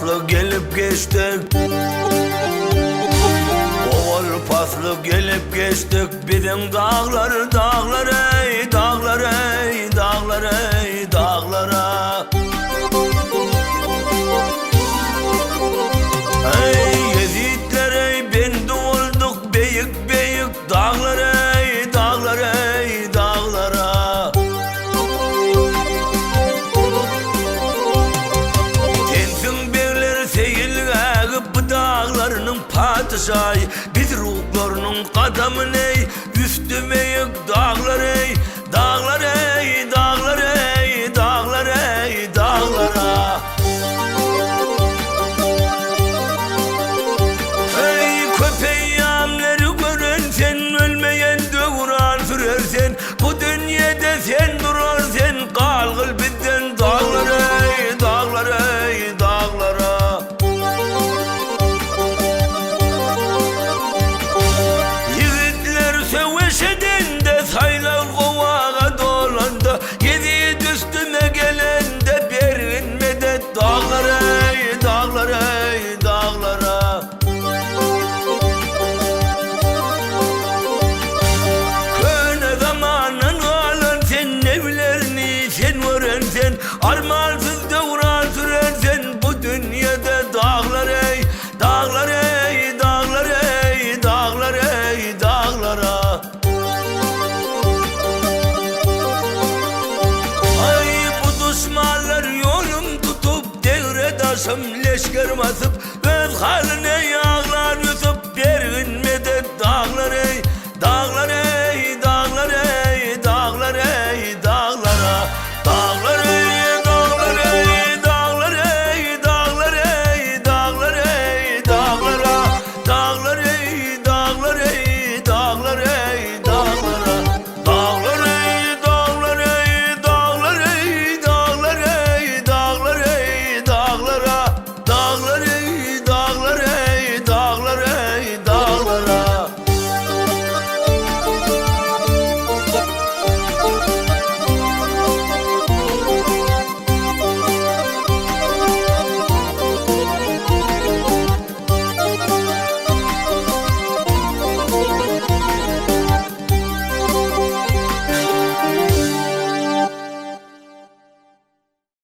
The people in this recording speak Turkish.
paslı gelip geçtik. Oğul paslı gelip geçtik. Bizim dağları dağlar ey, dağlar ey, dağlar ey, dağlara. Ey Yezidler ey, bende olduk beyik beyik dağlar ey, dağlar ey, dağlara. Sensin beyler seyilgâgı bu dağlarının padişahı. Biz ruhlarının kadamı ey, üstüme yık dağlar ey, dağlar ey, dağlar ey, dağlar ey, dağlara. Bu dünyada sen durarsan kalgıl bizden dağlar ey, dağlar ey, dağlara. Yiğitler söveşeden de saylar kovağa dolanda, Yezid üstüme gelende berin medet dağlar ey, dağlar ey, dağlara. Armansız devran sürersen bu dünyada dağlar ey, dağlar ey, dağlar ey, dağlar ey, dağlara. Ay bu düşmanlar yolum tutup devre taşım leşker basıp öz haline yağlar yutup bir gün